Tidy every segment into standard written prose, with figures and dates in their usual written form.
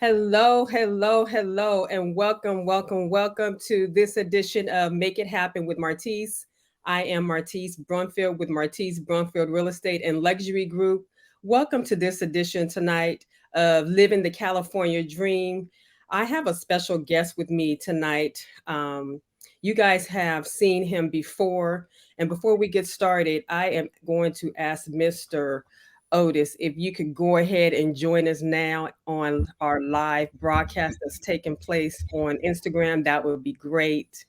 Hello, hello, hello, and welcome to this edition of Make It Happen with Martice. I am Martice Brunfield with Martice Brunfield Real Estate and Luxury Group. Welcome to this edition tonight of Living the California Dream. I have a special guest with me tonight. You guys have seen him before. And before we get started, I am going to ask Mr. Otis, if you could go ahead and join us now on our live broadcast that's taking place on Instagram, that would be great.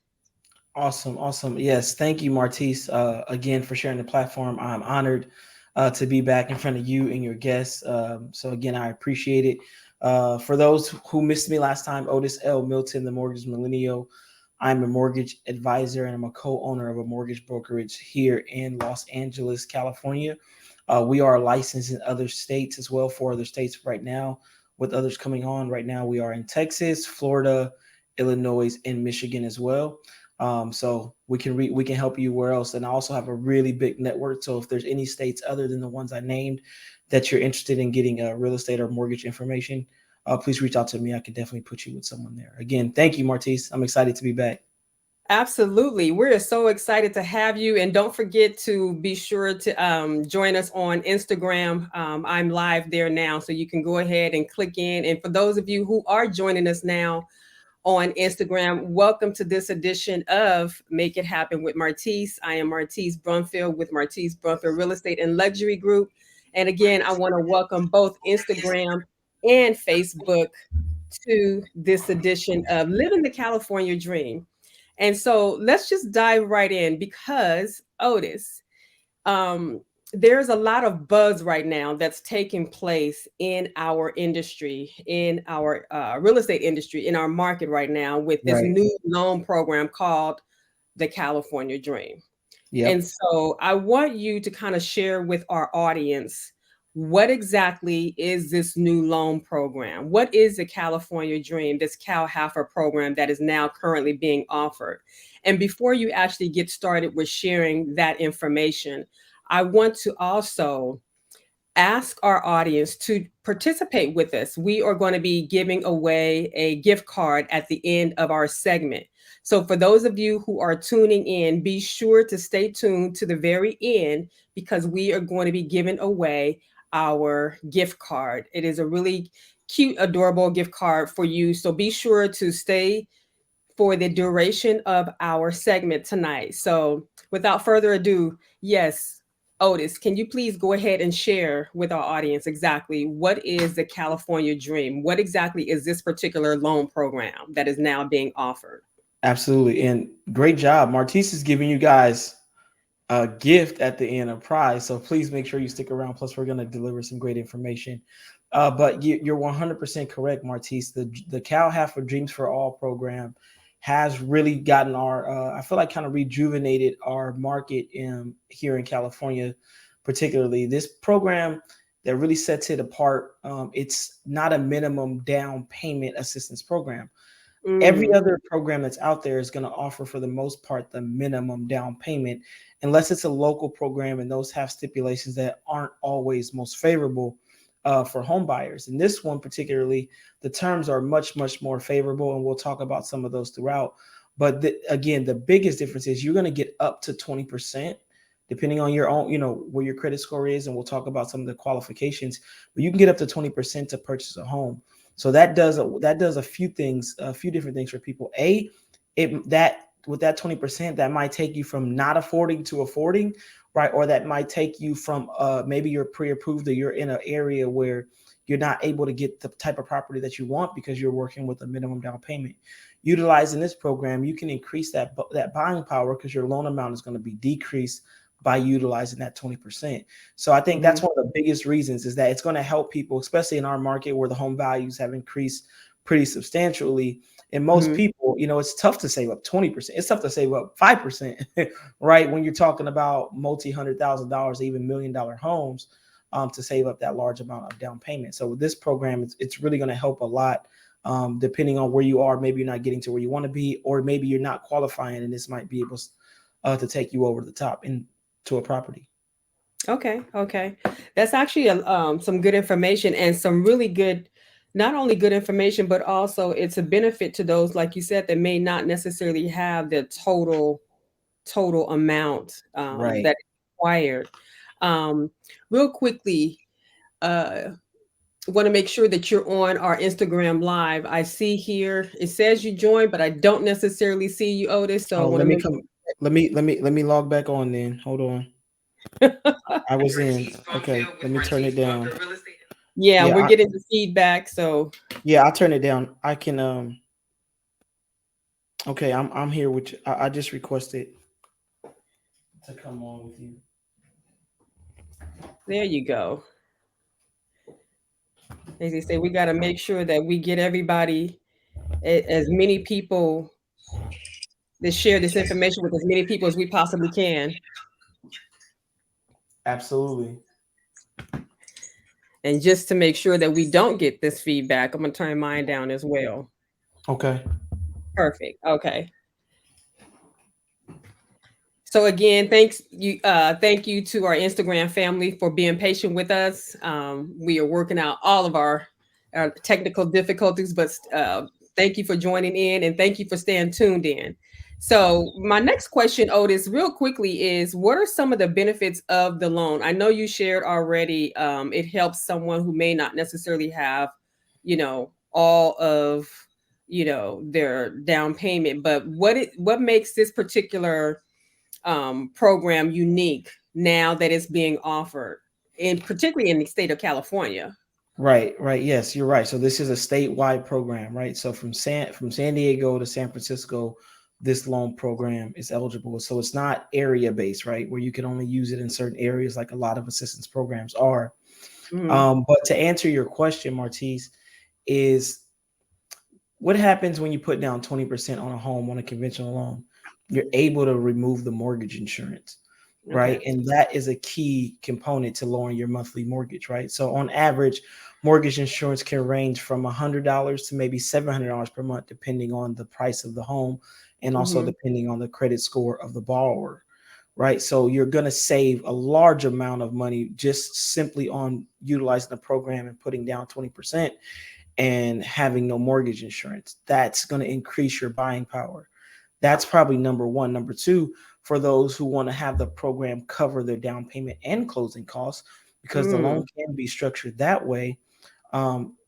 Awesome, awesome. Yes, thank you, Martice, again for sharing the platform. I'm honored to be back in front of you and your guests. So again, I appreciate it. For those who missed me last time, Otis L. Milton, the mortgage millennial. I'm a mortgage advisor and I'm a co-owner of a mortgage brokerage here in Los Angeles, California. We are licensed in other states as well, 4 other states right now, with others coming on. Right now, we are in Texas, Florida, Illinois, and Michigan as well. So we can help you where else. And I also have a really big network. So if there's any states other than the ones I named that you're interested in getting real estate or mortgage information, please reach out to me. I can definitely put you with someone there. Again, thank you, Martice. I'm excited to be back. Absolutely. We're so excited to have you. And don't forget to be sure to join us on Instagram. I'm live there now, so you can go ahead and click in. And for those of you who are joining us now, on Instagram. Welcome to this edition of Make It Happen with Martice. I am Martice Brunfield with Martice Brunfield Real Estate and Luxury Group. And again, I want to welcome both Instagram and Facebook to this edition of Living the California Dream. And so let's just dive right in because Otis, um, there's a lot of buzz right now that's taking place in our industry, in our real estate industry, in our market right now with this Right. new loan program called the California Dream. And Yep. so I want you to kind of share with our audience what exactly is this new loan program? What is the California Dream, this Cal Haffer program that is now currently being offered? And before you actually get started with sharing that information, I want to also ask our audience to participate with us. We are going to be giving away a gift card at the end of our segment. So, for those of you who are tuning in, be sure to stay tuned to the very end because we are going to be giving away our gift card. It is a really cute, adorable gift card for you. So, be sure to stay for the duration of our segment tonight. So, without further ado, yes, Otis, can you please go ahead and share with our audience exactly what is the California Dream? What exactly is this particular loan program that is now being offered? Absolutely. And great job. Martice is giving you guys a gift at the end, a prize. So please make sure you stick around. Plus, we're going to deliver some great information. But you're 100% correct, Martice. The Cal Half Dreams for All program has really gotten our, I feel like, kind of rejuvenated our market here in California, particularly. This program that really sets it apart. It's not a minimum down payment assistance program. Every Mm, other program that's out there is going to offer, for the most part, the minimum down payment, unless it's a local program, and those have stipulations that aren't always most favorable for home buyers. In this one particularly, the terms are much, much more favorable, and we'll talk about some of those throughout. But again, the biggest difference is you're going to get up to 20%, depending on your own, where your credit score is, and we'll talk about some of the qualifications. But you can get up to 20% to purchase a home. So that does a few things, a few different things for people. It that with that 20%, that might take you from not affording to affording, right? Or that might take you from maybe you're pre-approved or you're in an area where you're not able to get the type of property that you want because you're working with a minimum down payment. Utilizing this program, you can increase that buying power because your loan amount is going to be decreased by utilizing that 20%. So I think that's mhm, one of the biggest reasons, is that it's going to help people, especially in our market where the home values have increased pretty substantially. And most mhm. people, it's tough to save up 20%. It's tough to save up 5%, right? When you're talking about multi-$100,000, even $1 million homes, to save up that large amount of down payment. So with this program, it's really going to help a lot. Depending on where you are, maybe you're not getting to where you want to be, or maybe you're not qualifying, and this might be able to take you over the top into a property. Okay, okay. That's actually some good information and some really good not only good information, but also it's a benefit to those, like you said, that may not necessarily have the total amount Right. that is required. Um, Real quickly, uh, want to make sure that you're on our Instagram live. I see here it says you joined, but I don't necessarily see you, Otis. So I Oh, want let to me make come. Let me log back on then. Hold on. sure. I was in. Okay, let me turn it down. Yeah, Yeah, we're getting the feedback. So yeah, I'll turn it down. I can okay, I'm here with you. I just requested to come on with you. there you go. As they say, we got to make sure that we get everybody, as many people that share this information with as many people as we possibly can. Absolutely. And just to make sure that we don't get this feedback, I'm going to turn mine down as well. Okay. Perfect. Okay. So again, thank you to our Instagram family for being patient with us. We are working out all of our technical difficulties, but thank you for joining in and thank you for staying tuned in. So my next question, Otis, real quickly, is what are some of the benefits of the loan? I know you shared already. It helps someone who may not necessarily have, all of, their down payment, but what makes this particular program unique now that it's being offered, and particularly in the state of California? Right, right. Yes, you're right. So this is a statewide program, right? So from San Diego to San Francisco, this loan program is eligible. So it's not area based, right? Where you can only use it in certain areas like a lot of assistance programs are. Hmm. But to answer your question, Martice, is what happens when you put down 20% on a home on a conventional loan? You're able to remove the mortgage insurance, right? Okay. And that is a key component to lowering your monthly mortgage, right? So on average, mortgage insurance can range from $100 to maybe $700 per month, depending on the price of the home and also Hmm. depending on the credit score of the borrower, right? So you're going to save a large amount of money just simply on utilizing the program and putting down 20% and having no mortgage insurance. That's going to increase your buying power. That's probably number one. Number two, for those who want to have the program cover their down payment and closing costs, because the loan Mm. can be structured that way,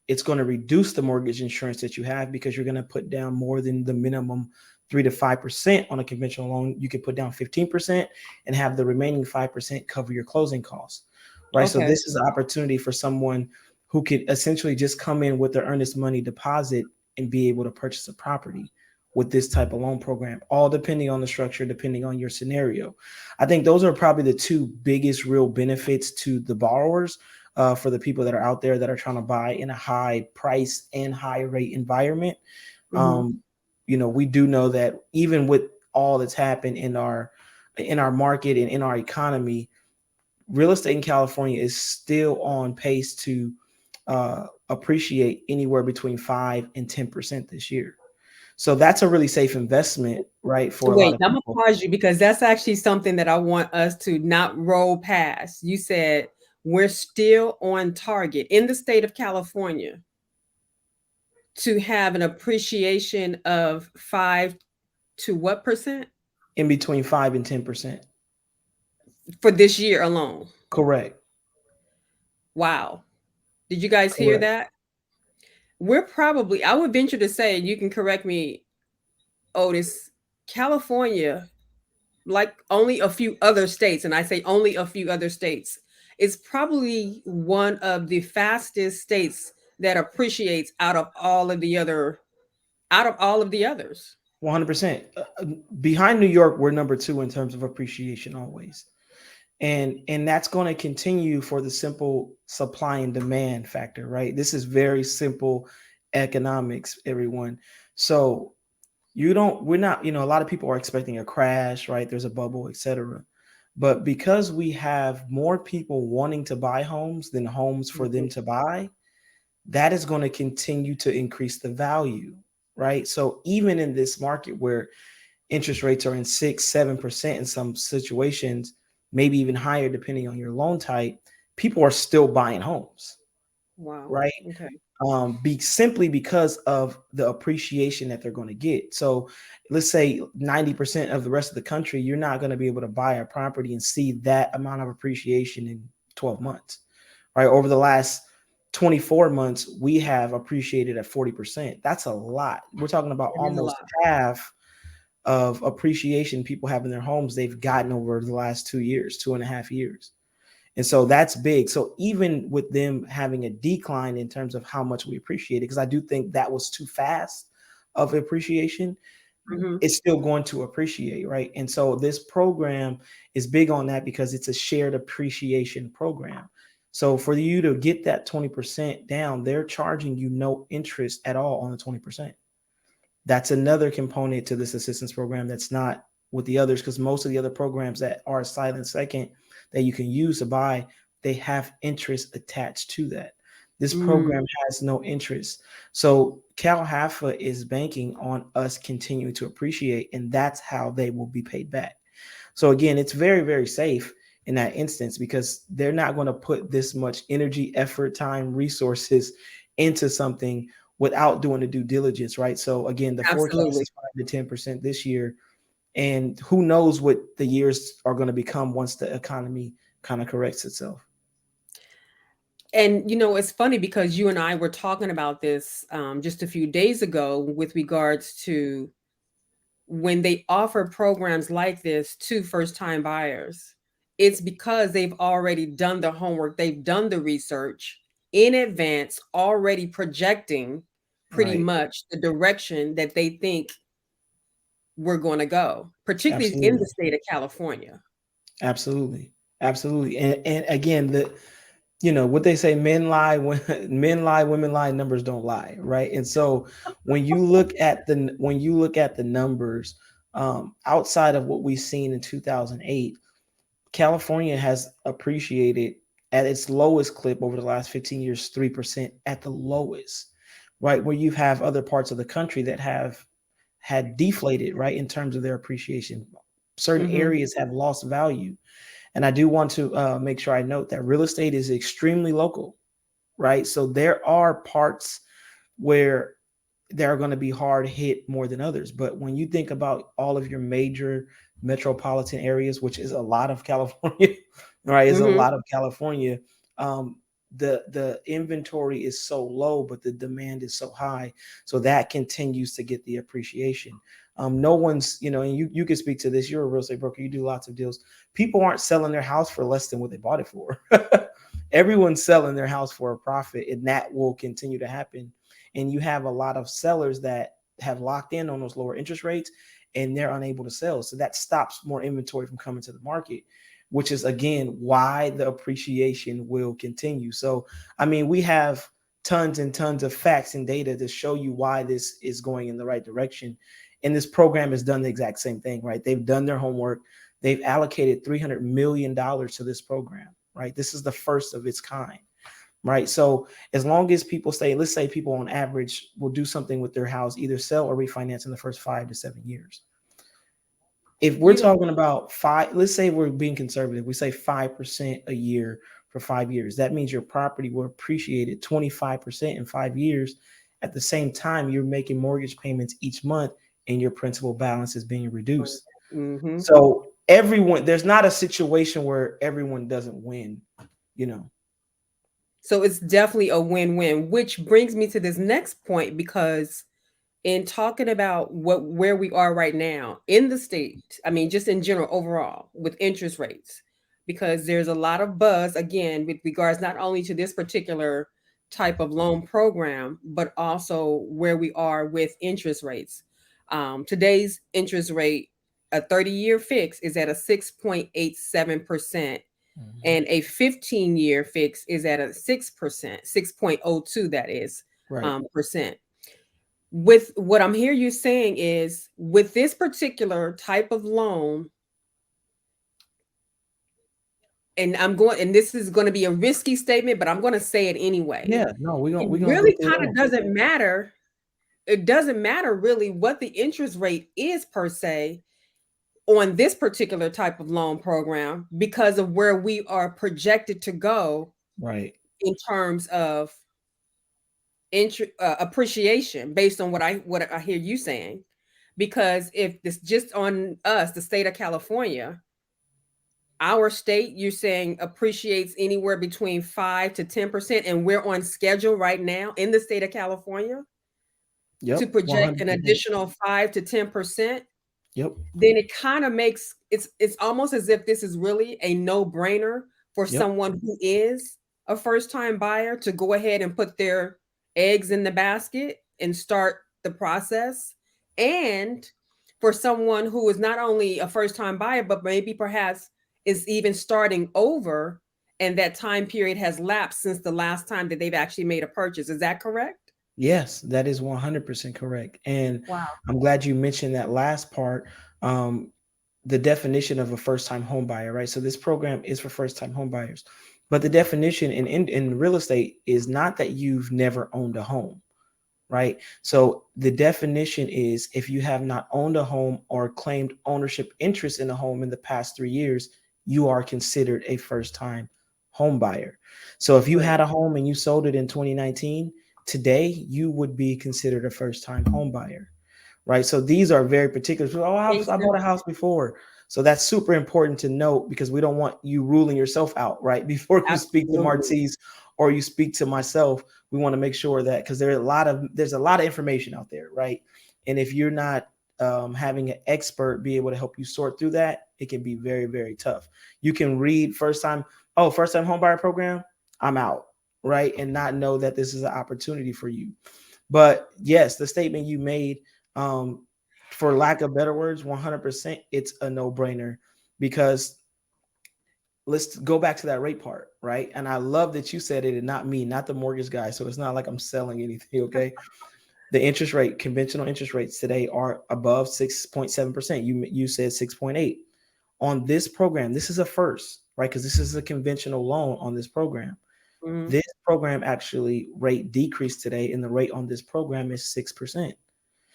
it's going to reduce the mortgage insurance that you have because you're going to put down more than the minimum 3 to 5% on a conventional loan. You can put down 15% and have the remaining 5% cover your closing costs, right? So Okay. this is an opportunity for someone who could essentially just come in with their earnest money deposit and be able to purchase a property with this type of loan program, all depending on the structure, depending on your scenario. I think those are probably the two biggest real benefits to the borrowers, for the people that are out there that are trying to buy in a high price and high rate environment. Hmm. Um, we do know that even with all that's happened in our market and in our economy, real estate in California is still on pace to appreciate anywhere between 5 and 10% this year. So that's a really safe investment, right, for a lot Wait, of I'm gonna people. pause you because that's actually something that I want us to not roll past. You said we're still on target in the state of California to have an appreciation of 5 to what percent In between 5 and 10%. for this year alone. Correct. Wow. Did you guys hear Correct. that? We're probably, I would venture to say, and you can correct me, Otis, California, like only a few other states, and I say only a few other states, is probably one of the fastest states that appreciates out of all of the others. 100%. Behind New York, we're number two in terms of appreciation always. And that's going to continue for the simple supply and demand factor, right? This is very simple economics, everyone. So we're not, a lot of people are expecting a crash, right? There's a bubble, etc. But because we have more people wanting to buy homes than homes for Mhm. them to buy, that is going to continue to increase the value, right? So even in this market where interest rates are in 6, 7% in some situations, maybe even higher depending on your loan type, people are still buying homes, Wow. right? Okay. Be simply because of the appreciation that they're going to get. So let's say 90% of the rest of the country, you're not going to be able to buy a property and see that amount of appreciation in 12 months, right? Over the last 24 months, we have appreciated at 40%. That's a lot. We're talking about It is a almost lot. half of appreciation people have in their homes they've gotten over the last 2 years, 2.5 years. And so that's big. So even with them having a decline in terms of how much we appreciate it, because I do think that was too fast of appreciation, Hmm. it's still going to appreciate, right? And so this program is big on that because it's a shared appreciation program. So for you to get that 20% down, they're charging you no interest at all on the 20%. That's another component to this assistance program that's not with the others, because most of the other programs that are a silent second that you can use to buy, they have interest attached to that. This Mm, program has no interest. So Cal Hafa is banking on us continuing to appreciate, and that's how they will be paid back. So again, it's very, very safe in that instance because they're not going to put this much energy, effort, time, resources into something without doing the due diligence, right? So again, the forecast absolutely. is 5 to 10% this year, and who knows what the years are going to become once the economy kind of corrects itself. And it's funny because you and I were talking about this just a few days ago with regards to when they offer programs like this to first time buyers. It's because they've already done the homework, they've done the research in advance, already projecting pretty Right. much the direction that they think we're going to go, particularly in the Absolutely. state of California. Absolutely. Absolutely. And again, what they say, men lie, when men lie, women lie, numbers don't lie, right? And so when you look at the numbers, outside of what we've seen in 2008, California has appreciated at its lowest clip over the last 15 years, 3% at the lowest, right? Where you have other parts of the country that have had deflated, right, in terms of their appreciation. Certain Hmm. areas have lost value. And I do want to make sure I note that real estate is extremely local, right? So there are parts where they're going to be hard hit more than others. But when you think about all of your major metropolitan areas, which is a lot of California, right? Is a Hmm. lot of California. Um, the inventory is so low, but the demand is so high, so that continues to get the appreciation. No one's, and you can speak to this. You're a real estate broker. You do lots of deals. People aren't selling their house for less than what they bought it for. Everyone's selling their house for a profit, and that will continue to happen. And you have a lot of sellers that have locked in on those lower interest rates and they're unable to sell. So that stops more inventory from coming to the market, which is again why the appreciation will continue. So, I mean, we have tons and tons of facts and data to show you why this is going in the right direction. And this program has done the exact same thing, right? They've done their homework. They've allocated $300 million to this program, right? This is the first of its kind, right? So as long as people stay, let's say people on average will do something with their house, either sell or refinance in the first 5 to 7 years. If we're You know, talking about five, let's say we're being conservative, we say 5% a year for 5 years. That means your property will appreciate at 25% in 5 years. At the same time, you're making mortgage payments each month and your principal balance is being reduced. hmm So there's not a situation where everyone doesn't win, you know. so it's definitely a win-win, which brings me to this next point because in talking about where we are right now in the state, I mean, just in general, overall, with interest rates, because there's a lot of buzz again with regards not only to this particular type of loan program, but also where we are with interest rates. Today's interest rate, a 30-year fix, is at a 6.87%, Mhm. and a 15-year fix is at a 6%, 6.02, that is, Right. percent. With what I'm hear you saying is with this particular type of loan, and this is going to be a risky statement, but I'm going to say it anyway. Yeah, no, It we're gonna go really through it kind of all. doesn't matter. It doesn't matter really what the interest rate is per se on this particular type of loan program because of where we are projected to go Right. in terms of appreciation based on what I hear you saying. Because if this just on us, the state of California, our state, you're saying appreciates anywhere between 5 to 10%, and we're on schedule right now in the state of California to Yep, project an 100%. additional 5 to 10%. Yep, Then it kind of makes it's almost as if this is really a no-brainer for yep, someone who is a first-time buyer to go ahead and put their eggs in the basket and start the process. And for someone who is not only a first-time buyer, but maybe perhaps is even starting over, and that time period has lapsed since the last time that they've actually made a purchase. Is that correct? yes, that is 100% correct. And Wow. I'm glad you mentioned that last part. Um, the definition of a first time home buyer, right? So this program is for first time home buyers. But the definition in real estate is not that you've never owned a home, right? So the definition is if you have not owned a home or claimed ownership interest in a home in the past 3 years, you are considered a first time home buyer. So if you Great. had a home and you sold it in 2019, today you would be considered a first time home buyer, right? So these are very particular. So, oh, Makes I bought a sense. house before. So that's super important to note because we don't want you ruling yourself out, right? Before you speak to Absolutely. Martice or you speak to myself, we want to make sure that because there's a lot of information out there, right? And if you're not having an expert be able to help you sort through that, it can be very, very tough. You can read first time home buyer program, I'm out, right? And not know that this is an opportunity for you. But yes, the statement you made, um, for lack of better words, 100%, it's a no brainer because let's go back to that rate part, right? And I love that you said it and not me, not the mortgage guy. So it's not like I'm selling anything, okay? The interest rate, conventional interest rates today are above 6.7%. You said 6.8 on this program. This is a first, right? Because this is a conventional loan on this program. Mhm. This program actually rate decreased today, and the rate on this program is 6%.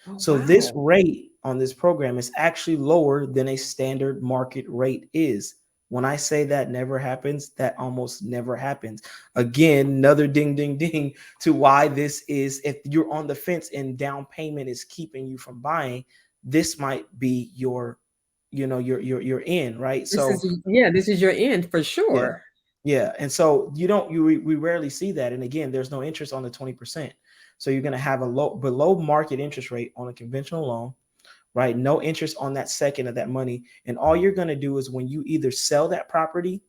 Oh, So this wow. rate on this program is actually lower than a standard market rate is. When I say that never happens, that almost never happens. Again, another ding, ding, ding to why this is, if you're on the fence and down payment is keeping you from buying, this might be your in, right? This So is yeah, this is your end for yeah. sure. Yeah. And so you don't you we rarely see that. And again, there's no interest on the 20%. So you're going to have a low below market interest rate on a conventional loan, right? No interest on that second of that money. And all you're going to do is when you either sell that property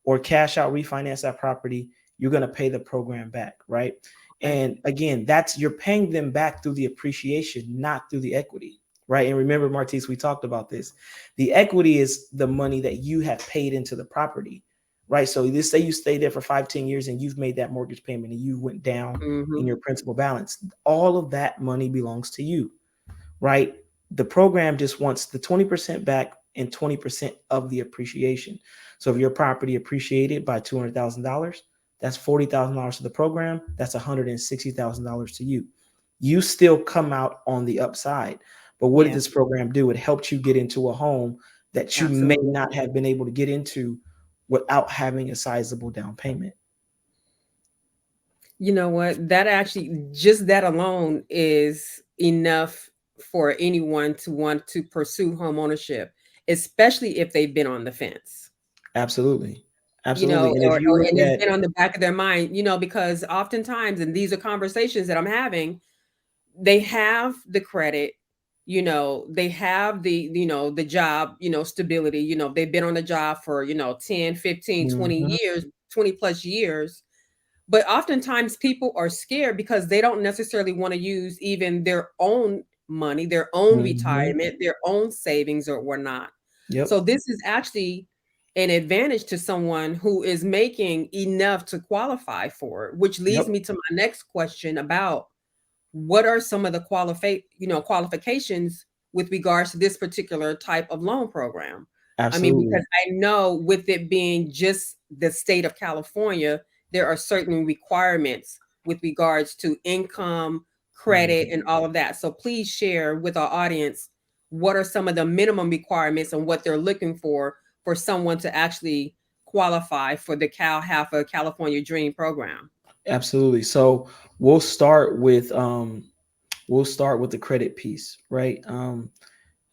or cash out, refinance that property, you're going to pay the program back, right? Okay. And again, that's you're paying them back through the appreciation, not through the equity, right? And remember, Martice, we talked about this. The equity is the money that you have paid into the property, right? So this say you stay there for 5, 10 years and you've made that mortgage payment and you went down in Mhm. your principal balance. All of that money belongs to you, right? The program just wants the 20% back and 20% of the appreciation. So if your property appreciated by $200,000, that's $40,000 to the program. That's $160,000 to you. You still come out on the upside. But what did Yeah, this program do? It helped you get into a home that you may absolutely. not have been able to get into without having a sizable down payment. You know what? That actually, just that alone is enough for anyone to want to pursue home ownership, especially if they've been on the fence. Absolutely. You Absolutely. know, And if you or look and it's at been on the back of their mind, because oftentimes, and these are conversations that I'm having, they have the credit, they have the job, stability, they've been on the job for, 10, 15, 20 Mhm, years, 20 plus years. But oftentimes people are scared because they don't necessarily want to use even their own money, their own mhm, retirement, their own savings or whatnot. yep, So this is actually an advantage to someone who is making enough to qualify for it, which leads yep, me to my next question about what are some of the qualifications with regards to this particular type of loan program? I mean, because absolutely. I know with it being just the state of California, there are certain requirements with regards to income, credit, Mhm. and all of that. So please share with our audience what are some of the minimum requirements and what they're looking for someone to actually qualify for the Cal Half a California Dream program. Absolutely. So we'll start with um, we'll start with the credit piece, right?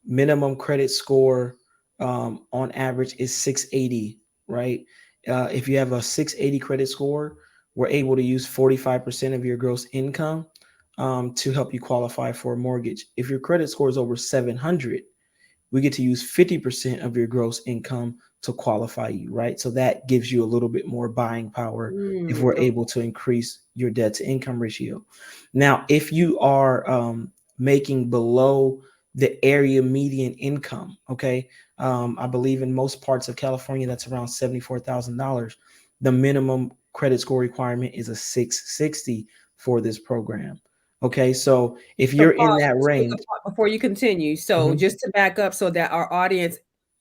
Minimum credit score on average is 680, right? If you have a 680 credit score, we're able to use 45% of your gross income to help you qualify for a mortgage. If your credit score is over 700, we get to use 50% of your gross income to qualify you, right? So that gives you a little bit more buying power if we're Okay. able to increase your debt to income ratio. Now, if you are making below the area median income, okay, I believe in most parts of California, that's around $74,000. The minimum credit score requirement is a 660 for this program. Okay, so if So you're in pause that just with the range, before you continue. So mhm, just to back up so that our audience,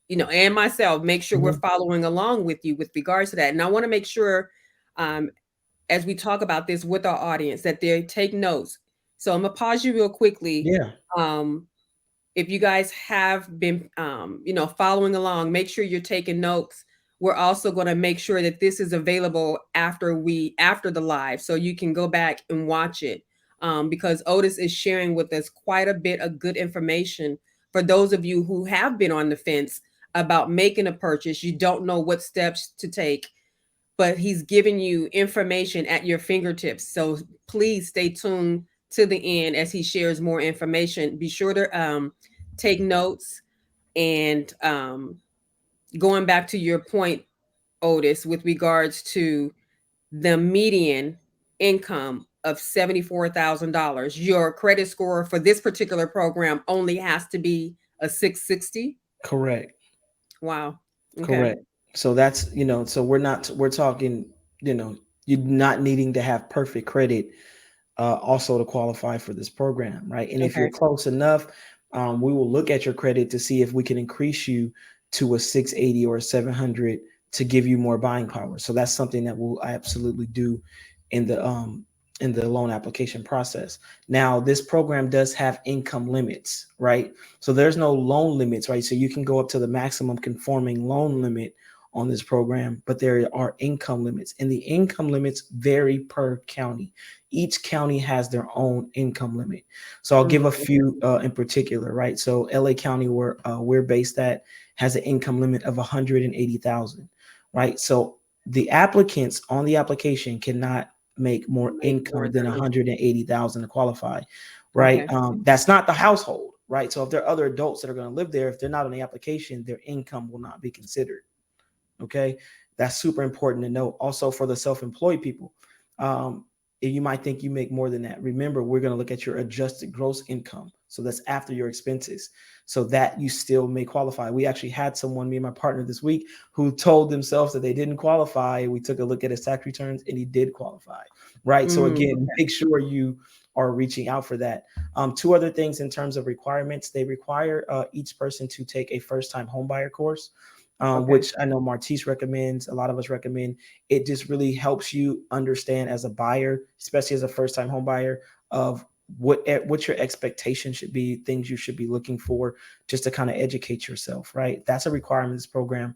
and myself make sure we're mhm, following along with you with regards to that. And I want to make sure um, as we talk about this with our audience that they take notes. So I'm gonna pause you real quickly. yeah, Um, if you guys have been following along, make sure you're taking notes. We're also going to make sure that this is available after the live, so you can go back and watch it, because Otis is sharing with us quite a bit of good information for those of you who have been on the fence about making a purchase. You don't know what steps to take, but he's giving you information at your fingertips. So please stay tuned to the end as he shares more information. Be sure to take notes. And going back to your point, Otis, with regards to the median income of $74,000, your credit score for this particular program only has to be a 660. correct. Wow. Okay. Correct. So that's, so we're talking, you're not needing to have perfect credit also to qualify for this program, right? And if you're Okay. close enough, we will look at your credit to see if we can increase you to a 680 or a 700 to give you more buying power. So that's something that we'll absolutely do in the loan application process. Now, this program does have income limits, right? So there's no loan limits, right? So you can go up to the maximum conforming loan limit on this program, but there are income limits, and the income limits vary per county. Each county has their own income limit. So I'll give a Mm, few in particular, right? So LA County, where we're based at, has an income limit of 180,000, right? So the applicants on the application cannot make more make more income than than 100. 180,000 to qualify, right? Okay. That's not the household, right? So if there are other adults that are going to live there, if they're not on the application, their income will not be considered. Okay, that's super important to note. Also, for the self-employed people, um, you might think you make more than that. Remember, we're going to look at your adjusted gross income. So that's after your expenses, so that you still may qualify. We actually had someone, me and my partner this week, who told themselves that they didn't qualify. We took a look at his tax returns and he did qualify, right? So Mm, again, make sure you are reaching out for that. Two other things in terms of requirements: they require each person to take a first-time homebuyer course, okay. which I know Martice recommends. A lot of us recommend. It just really helps you understand as a buyer, especially as a first-time home buyer, of what your expectation should be, things you should be looking for, just to kind of educate yourself. Right, that's a requirement of this program.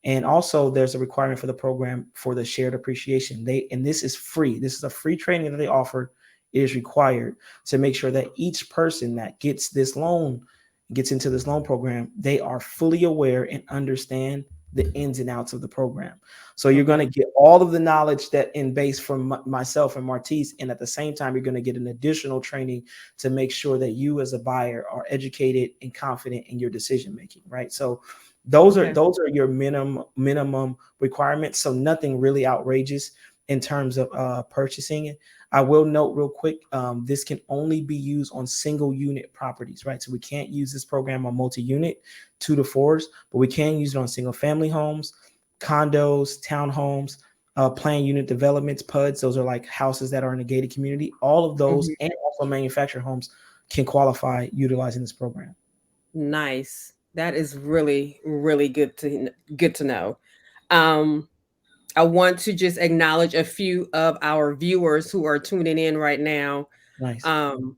And also, there's a requirement for the program for the shared appreciation. And this is free. This is a free training that they offer. It is required to make sure that each person that gets into this loan program, they are fully aware and understand the ins and outs of the program. So you're going Okay. to get all of the knowledge that in base from myself and Martice, and at the same time, you're going to get an additional training to make sure that you as a buyer are educated and confident in your decision making. Right. So Okay. those are your minimum requirements. So nothing really outrageous in terms of purchasing it. I will note real quick, this can only be used on single unit properties, right? So we can't use this program on multi-unit, 2 to 4s, but we can use it on single family homes, condos, townhomes, planned unit developments, PUDs. Those are like houses that are in a gated community. All of those, Mhm. and also manufactured homes, can qualify utilizing this program. Nice. That is really, really good to know. Um, I want to just acknowledge a few of our viewers who are tuning in right now. Nice. Um,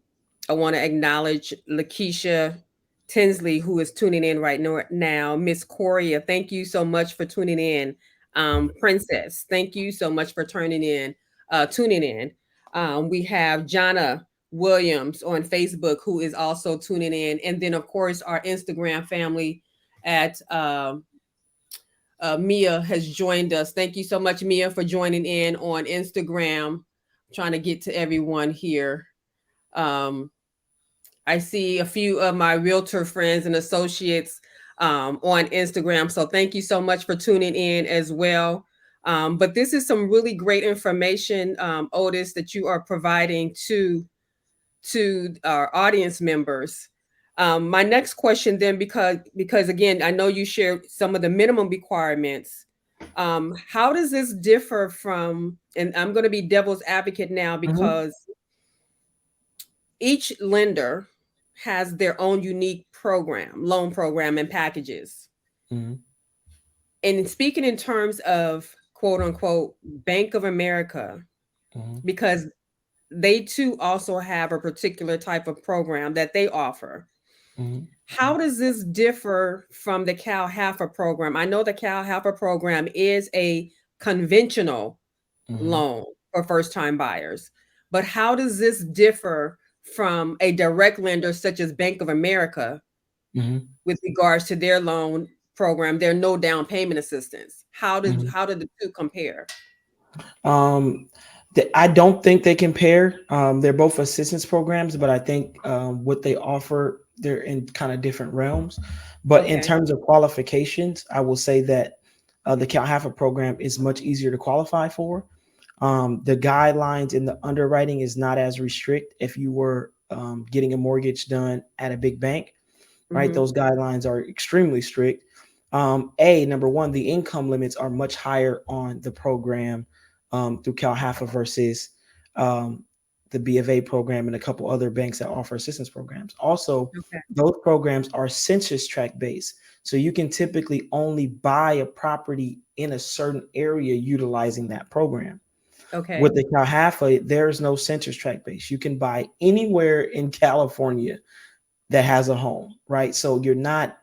I want to acknowledge Lakeisha Tinsley, who is tuning in right now. Miss Coria, thank you so much for tuning in. Princess, thank you so much for turning in. tuning in. We have Jonna Williams on Facebook who is also tuning in, and then of course our Instagram family at Mia has joined us. Thank you so much, Mia, for joining in on Instagram. Trying to get to everyone here. Um, I see a few of my realtor friends and associates on Instagram. So thank you so much for tuning in as well. But this is some really great information, Otis, that you are providing to our audience members. My next question then, because again, I know you shared some of the minimum requirements. How does this differ from? And I'm going to be devil's advocate now Mhm, because each lender has their own unique program, loan program, and packages. mhm, And speaking in terms of quote unquote Bank of America, mhm, because they too also have a particular type of program that they offer. mhm, How does this differ from the Cal Halfer program? I know the Cal Halfer program is a conventional mhm, loan for first time buyers, but how does this differ from a direct lender such as Bank of America mhm, with regards to their loan program, their no down payment assistance? mhm. How did the two compare? Um, I don't think they compare. They're both assistance programs, but I think what they offer, they're in kind of different realms. But in Okay. terms of qualifications, I will say that the Cal Halfa program is much easier to qualify for. The guidelines in the underwriting is not as restrict if you were getting a mortgage done at a big bank, right? Mm-hmm. Those guidelines are extremely strict. Number one, the income limits are much higher on the program through Cal Halfa versus um, the B of A program and a couple other banks that offer assistance programs. Also, Okay. those programs are census tract based. So you can typically only buy a property in a certain area utilizing that program. With Okay. the Cal Halfa, there is no census tract base. You can buy anywhere in California that has a home, right? So you're not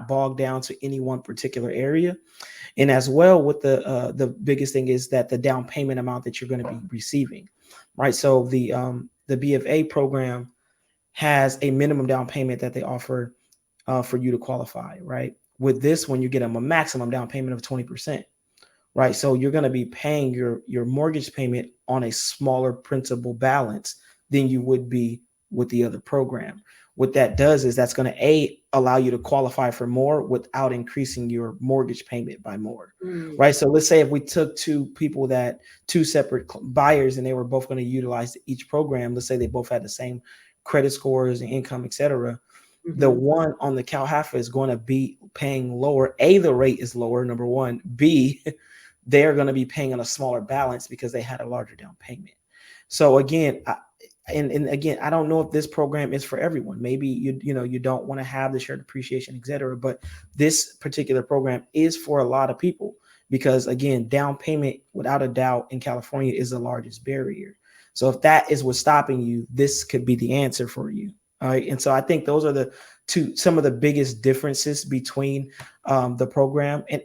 bogged down to any one particular area. And as well with the biggest thing is that the down payment amount that you're going to be receiving, right? So the B of A program has a minimum down payment that they offer for you to qualify, right? With this one, you get a maximum down payment of 20%, right? So you're going to be paying your mortgage payment on a smaller principal balance than you would be with the other program. What that does is that's going to allow you to qualify for more without increasing your mortgage payment by more, Mm, right? So let's say if we took two separate buyers and they were both going to utilize each program, let's say they both had the same credit scores and income, etc. The mm-hmm. one on the Cal Halfa is going to be paying lower. A, the rate is lower, number one. B, they're going to be paying on a smaller balance because they had a larger down payment. So again, and again, I don't know if this program is for everyone. Maybe you don't want to have the shared appreciation, et cetera. But this particular program is for a lot of people because again, down payment without a doubt in California is the largest barrier. So if that is what's stopping you, this could be the answer for you. All right. And so I think those are some of the biggest differences between the program. And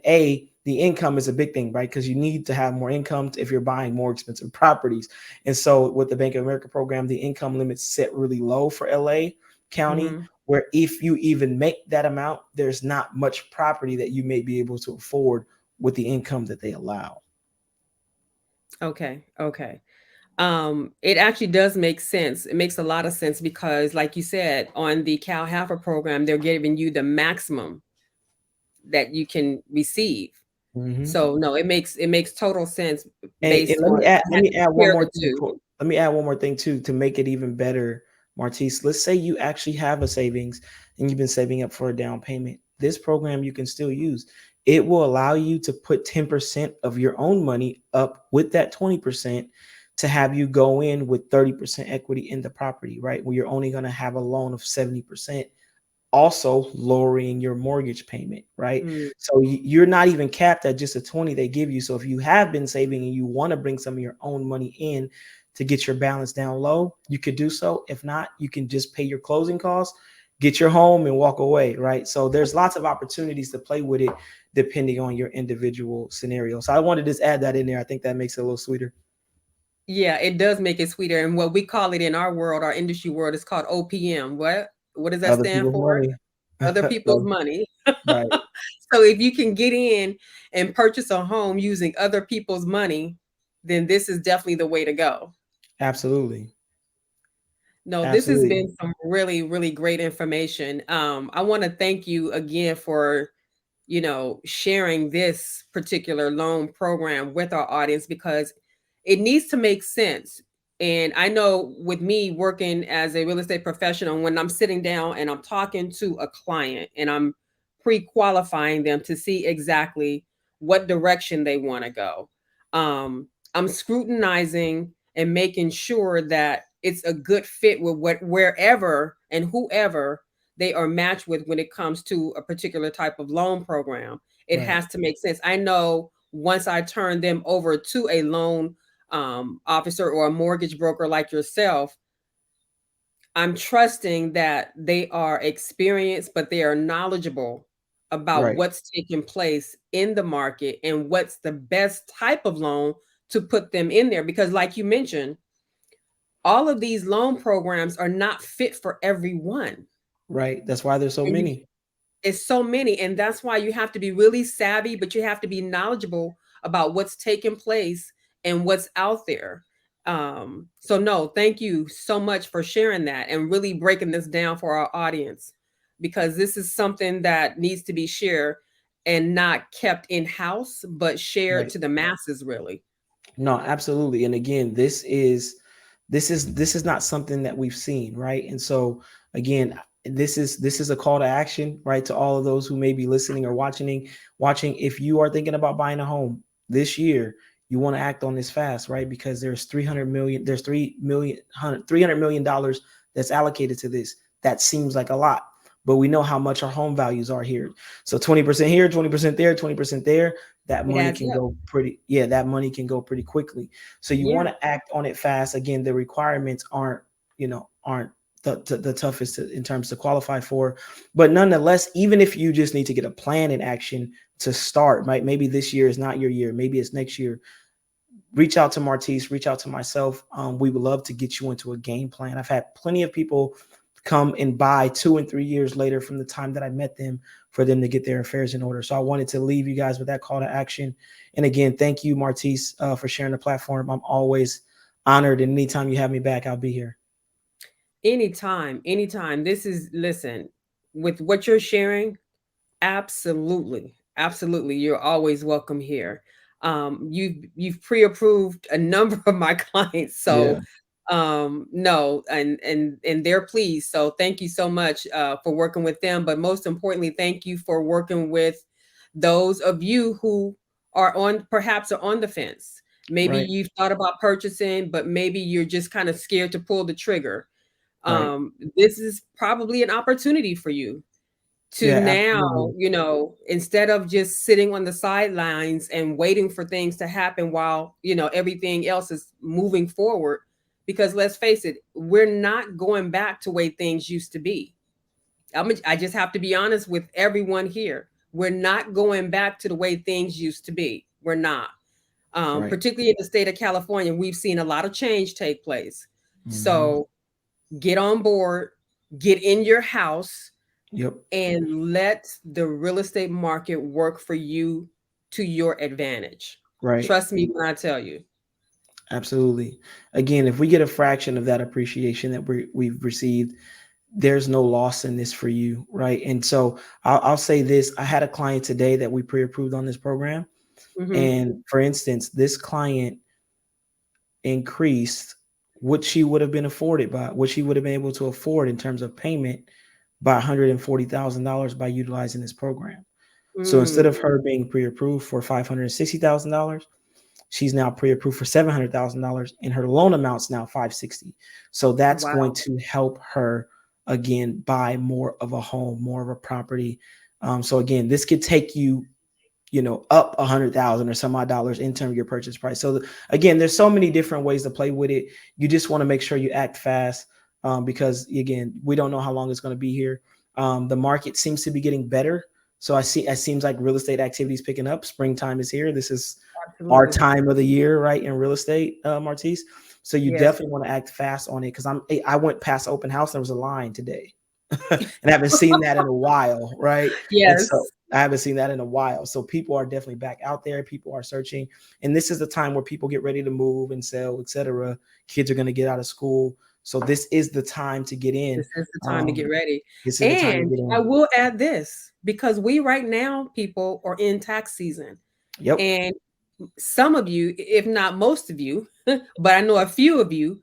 the income is a big thing, right? Because you need to have more income if you're buying more expensive properties. And so with the Bank of America program, the income limits set really low for LA County, Mm-hmm. where if you even make that amount, there's not much property that you may be able to afford with the income that they allow. Okay. Okay. It actually does make sense. It makes a lot of sense because, like you said, on the Cal Halfer program, they're giving you the maximum that you can receive. Mm-hmm. So no, it makes total sense And based let on me add I let had me to add one compare more the thing. two. Let me add one more thing too to make it even better, Martice. Let's say you actually have a savings and you've been saving up for a down payment. This program you can still use. It will allow you to put 10% of your own money up with that 20% to have you go in with 30% equity in the property, right? Where you're only going to have a loan of 70%, also lowering your mortgage payment, right? Mm, So you're not even capped at just a 20 they give you. So if you have been saving and you want to bring some of your own money in to get your balance down low, you could do so. If not, you can just pay your closing costs, get your home and walk away, right? So there's lots of opportunities to play with it depending on your individual scenario. So I wanted to just add that in there. I think that makes it a little sweeter. Yeah, it does make it sweeter. And what we call it in our world, our industry world, is called OPM. What does that Other stand people's for? money. Other people's So, money. right. So if you can get in and purchase a home using other people's money, then this is definitely the way to go. Absolutely. No, this has Absolutely. been some really, really great information. I want to thank you again for, sharing this particular loan program with our audience because it needs to make sense. And I know with me working as a real estate professional, when I'm sitting down and I'm talking to a client and I'm pre-qualifying them to see exactly what direction they want to go, I'm scrutinizing and making sure that it's a good fit with wherever and whoever they are matched with when it comes to a particular type of loan program. It Right. has to make sense. I know once I turn them over to a loan officer or a mortgage broker like yourself, I'm trusting that they are experienced, but they are knowledgeable about Right. what's taking place in the market and what's the best type of loan to put them in there. Because, like you mentioned, all of these loan programs are not fit for everyone. Right. That's why there's so And you many. It's so many, and that's why you have to be really savvy, but you have to be knowledgeable about what's taking place and what's out there. So no, thank you so much for sharing that and really breaking this down for our audience because this is something that needs to be shared and not kept in house, but shared Right. to the masses, really. No, absolutely. And again, this is not something that we've seen, right? And so again, this is a call to action, right? To all of those who may be listening or watching. If you are thinking about buying a home this year, you want to act on this fast, right? Because there's 300 million dollars that's allocated to this. That seems like a lot, but we know how much our home values are here. So 20% here, 20% there, 20% there, that It money adds can up. go pretty, yeah, that money can go pretty quickly. So you want Yeah, to act on it fast. Again, the requirements aren't the toughest in terms to qualify for, but nonetheless, even if you just need to get a plan in action to start, right? Maybe this year is not your year, maybe it's next year. Reach out to Martice, reach out to myself. We would love to get you into a game plan. I've had plenty of people come and buy 2 and 3 years later from the time that I met them for them to get their affairs in order. So I wanted to leave you guys with that call to action. And again, thank you, Martice, for sharing the platform. I'm always honored. And anytime you have me back, I'll be here. anytime, anytime. Listen, with what you're sharing, absolutely. Absolutely. You're always welcome here. You've pre-approved a number of my clients. Yeah. So no, and they're pleased. So thank you so much for working with them. But most importantly, thank you for working with those of you who perhaps are on the fence. Maybe Right. you've thought about purchasing, but maybe you're just kind of scared to pull the trigger. Right. This is probably an opportunity for you to Yeah, now, absolutely. instead of just sitting on the sidelines and waiting for things to happen while, everything else is moving forward. Because let's face it, we're not going back to way things used to be. I just have to be honest with everyone here. We're not going back to the way things used to be. We're not. Right. Particularly in the state of California, we've seen a lot of change take place. Hmm. So get on board, get in your house, Yep. and let the real estate market work for you to your advantage. Right. Trust me when I tell you. Absolutely. Again, if we get a fraction of that appreciation that we've received, there's no loss in this for you, right? And so I'll say this: I had a client today that we pre-approved on this program, Hmm. and for instance, this client increased what she would have been able to afford in terms of payment by $140,000 by utilizing this program. So instead Mm, of her being pre-approved for $560,000, she's now pre-approved for $700,000, and her loan amount's now 560. So that's going wow. to help her again buy more of a home, more of a property. So again, this could take you, up 100,000 or some odd dollars in terms of your purchase price. So again, there's so many different ways to play with it. You just want to make sure you act fast, because again, we don't know how long it's going to be here. The market seems to be getting better. So it seems like real estate activity is picking up. Springtime is here. This is our Absolutely. time of the year, right, in real estate, Martice. So you Yes. definitely want to act fast on it because I went past open house and there was a line today, and I haven't seen that in a while, right? And so Yes. I haven't seen that in a while. So people are definitely back out there. People are searching, and this is the time where people get ready to move and sell, etc. Kids are going to get out of school, so this is the time to get in. This is the time to get Um, ready. this is the time to And get I in. will add this because we right now, people are in tax season. Yep, And some of you, if not most of you, but I know a few of you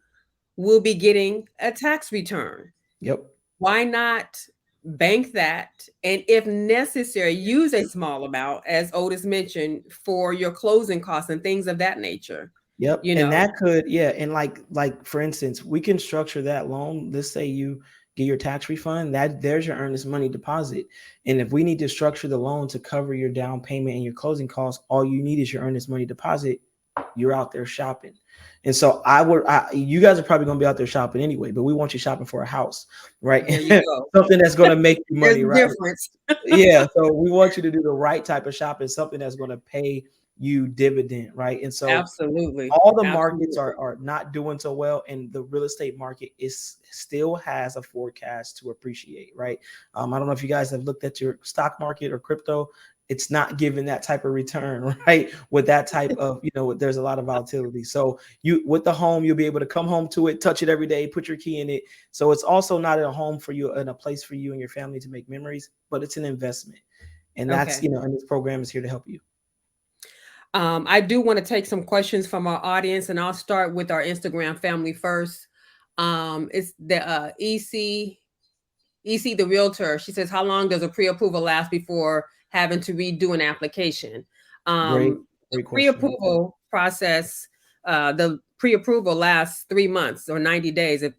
will be getting a tax return. yep. Why not bank that? And if necessary, use a small amount, as Otis mentioned, for your closing costs and things of that nature. Yep. You And know, that could, yeah. And like for instance, we can structure that loan. Let's say you get your tax refund, that there's your earnest money deposit. And if we need to structure the loan to cover your down payment and your closing costs, all you need is your earnest money deposit. You're out there shopping. And so you guys are probably going to be out there shopping anyway, but we want you shopping for a house, right? there you go. Something that's going to make you There's money, a right? difference. Yeah, so we want you to do the right type of shopping, something that's going to pay you dividend, right? And so Absolutely. all the markets Absolutely. are not doing so well, and the real estate market is still has a forecast to appreciate, right? I don't know if you guys have looked at your stock market or crypto. It's not giving that type of return, right? With that type of, there's a lot of volatility. So you with the home, you'll be able to come home to it, touch it every day, put your key in it. So it's also not a home for you and a place for you and your family to make memories, but it's an investment. And that's, Okay. and this program is here to help you. I do want to take some questions from our audience, and I'll start with our Instagram family first. It's the EC, the realtor. She says, "How long does a pre-approval last before having to redo an application?" Great, The great question. pre-approval process, the pre-approval lasts 3 months or 90 days, if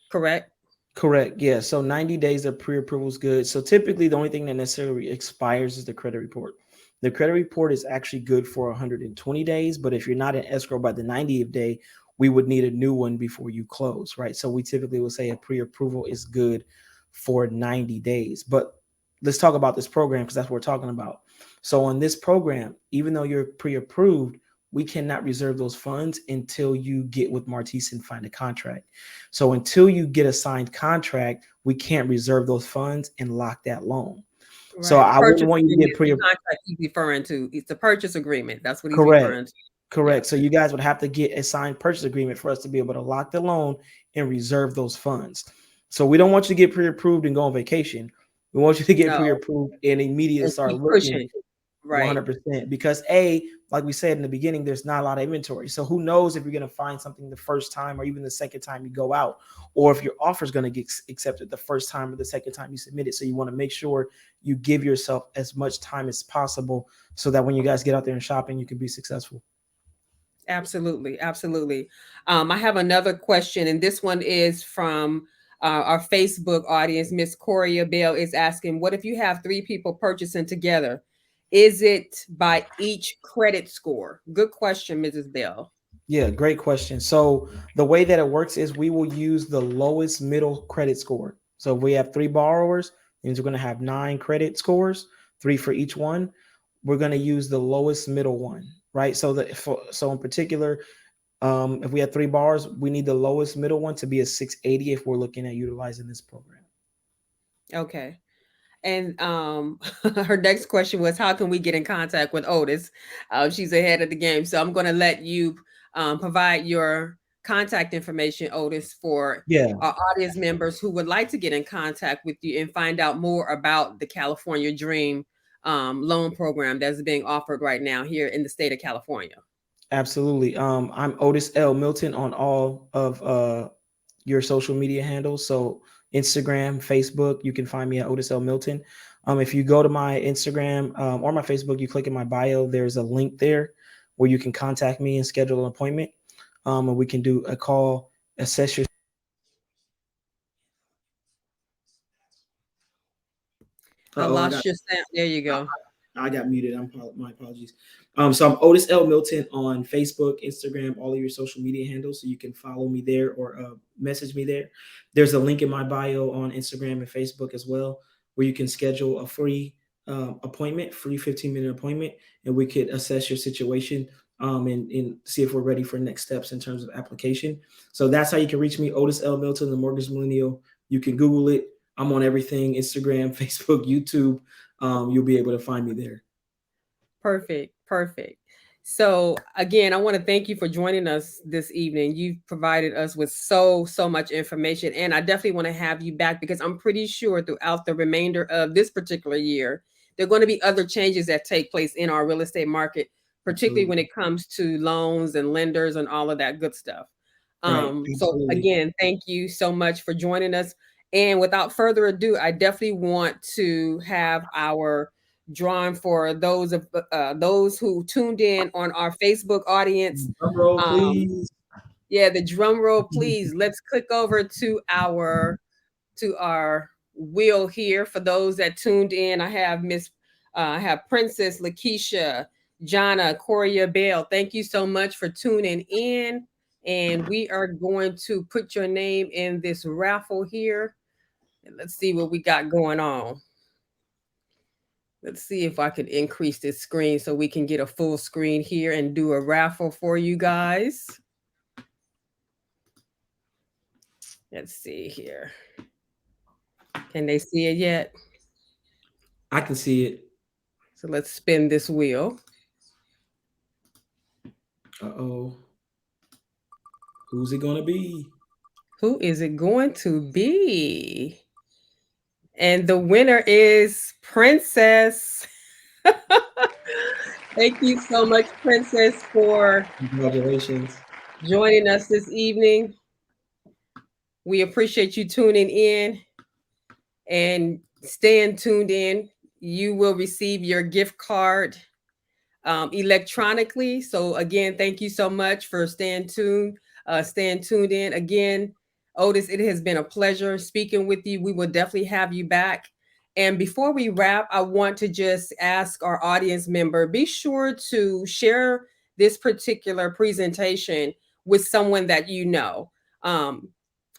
correct. Correct. Yeah. So 90 days of pre-approval is good. So typically the only thing that necessarily expires is the credit report. The credit report is actually good for 120 days, but if you're not in escrow by the 90th day, we would need a new one before you close, right? So we typically will say a pre-approval is good for 90 days. But let's talk about this program because that's what we're talking about. So on this program, even though you're pre-approved, we cannot reserve those funds until you get with Martice and find a contract. So until you get a signed contract, we can't reserve those funds and lock that loan. So Right. The I wouldn't purchase want you to agreement get is the contract he's referring to. It's the purchase agreement. That's what he's correct. referring to. Yeah. Correct. So you guys would have to get a signed purchase agreement for us to be able to lock the loan and reserve those funds. So we don't want you to get pre-approved and go on vacation. We want you to get No, pre-approved and immediately and start keep looking pushing. Right. 100% because like we said in the beginning, there's not a lot of inventory. So who knows if you're going to find something the first time or even the second time you go out, or if your offer is going to get accepted the first time or the second time you submit it. So you want to make sure you give yourself as much time as possible so that when you guys get out there and shopping, you can be successful. Absolutely. Absolutely. I have another question, and this one is from our Facebook audience. Miss Coria Bell is asking, what if you have three people purchasing together? Is it by each credit score? Good question, Mrs. Bell. Yeah, great question. So the way that it works is we will use the lowest middle credit score. So if we have three borrowers, means we're going to have 9 credit scores, three for each one. We're going to use the lowest middle one, right? So in particular, if we have three borrowers, we need the lowest middle one to be a 680 if we're looking at utilizing this program. Okay. And her next question was, how can we get in contact with Otis? She's ahead of the game. So I'm going to let you provide your contact information, Otis, for Yeah, our audience members who would like to get in contact with you and find out more about the California Dream loan program that's being offered right now here in the state of California. absolutely. I'm Otis L. Milton on all of your social media handles. So Instagram, Facebook, you can find me at Otis L. Milton. If you go to my Instagram or my Facebook, you click in my bio, there's a link there where you can contact me and schedule an appointment. And we can do a call, assess your. I Oh, I lost got your sound. There you I, go. I got muted. My apologies. So I'm Otis L. Milton on Facebook, Instagram, all of your social media handles. So you can follow me there or message me there. There's a link in my bio on Instagram and Facebook as well, where you can schedule a free appointment, free 15-minute appointment, and we could assess your situation and see if we're ready for next steps in terms of application. So that's how you can reach me, Otis L. Milton, the Mortgage Millennial. You can Google it. I'm on everything: Instagram, Facebook, YouTube. You'll be able to find me there. Perfect. Perfect. So again, I want to thank you for joining us this evening. You've provided us with so much information, and I definitely want to have you back because I'm pretty sure throughout the remainder of this particular year, there are going to be other changes that take place in our real estate market, particularly Absolutely. when it comes to loans and lenders and all of that good stuff. Right. So Absolutely. again, thank you so much for joining us. And without further ado, I definitely want to have our drawing for those who tuned in on our Facebook audience. Drum roll, Um, please. yeah, the drum roll, please. Let's click over to our wheel here for those that tuned in. I have Princess Lakeisha, Jana, Coria Bell. Thank you so much for tuning in. And we are going to put your name in this raffle here. And let's see what we got going on. Let's see if I can increase this screen so we can get a full screen here and do a raffle for you guys. Let's see here. Can they see it yet? I can see it. So let's spin this wheel. Uh-oh. Who's it gonna be? Who is it going to be? And the winner is Princess. Thank you so much, Princess, for Congratulations. joining us this evening. We appreciate you tuning in and staying tuned in. You will receive your gift card electronically. So again, thank you so much for staying tuned in. Again, Otis, it has been a pleasure speaking with you. We will definitely have you back. And before we wrap, I want to just ask our audience member, be sure to share this particular presentation with someone that you know. Um,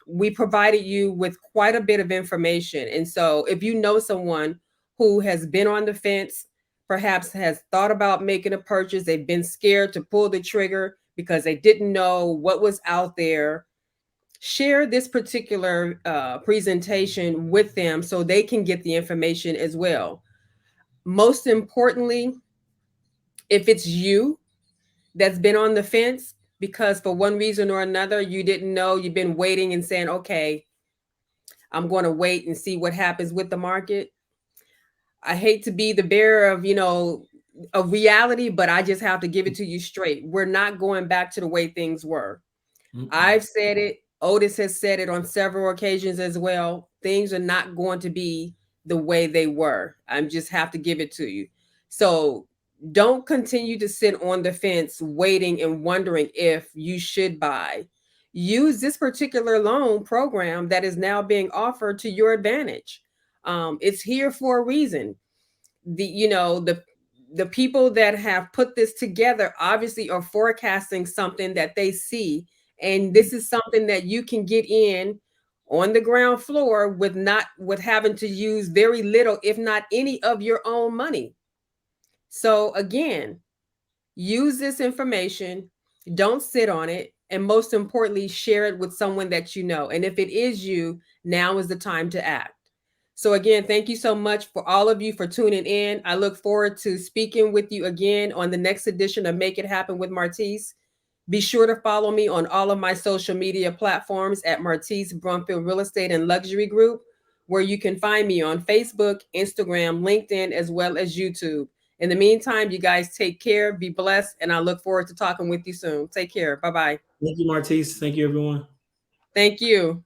we provided you with quite a bit of information. And so if you know someone who has been on the fence, perhaps has thought about making a purchase, they've been scared to pull the trigger because they didn't know what was out there, share this particular presentation with them so they can get the information as well. Most importantly, if it's you that's been on the fence because for one reason or another you didn't know, you've been waiting and saying, okay, I'm going to wait and see what happens with the market. I hate to be the bearer of, a reality, but I just have to give it to you straight. We're not going back to the way things were. Mm-mm. I've said it. Otis has said it on several occasions as well. Things are not going to be the way they were. I just have to give it to you. So don't continue to sit on the fence waiting and wondering if you should buy. Use this particular loan program that is now being offered to your advantage. It's here for a reason. The people that have put this together obviously are forecasting something that they see, and this is something that you can get in on the ground floor with having to use very little if not any of your own money. So again, use this information, don't sit on it, and most importantly, share it with someone that you know. And if it is you, now is the time to act. So again, thank you so much for all of you for tuning in. I look forward to speaking with you again on the next edition of Make It Happen with Martice. Be sure to follow me on all of my social media platforms at Martice Brumfield Real Estate and Luxury Group, where you can find me on Facebook, Instagram, LinkedIn, as well as YouTube. In the meantime, you guys take care, be blessed, and I look forward to talking with you soon. Take care. Bye bye. Thank you, Martise. Thank you, everyone. Thank you.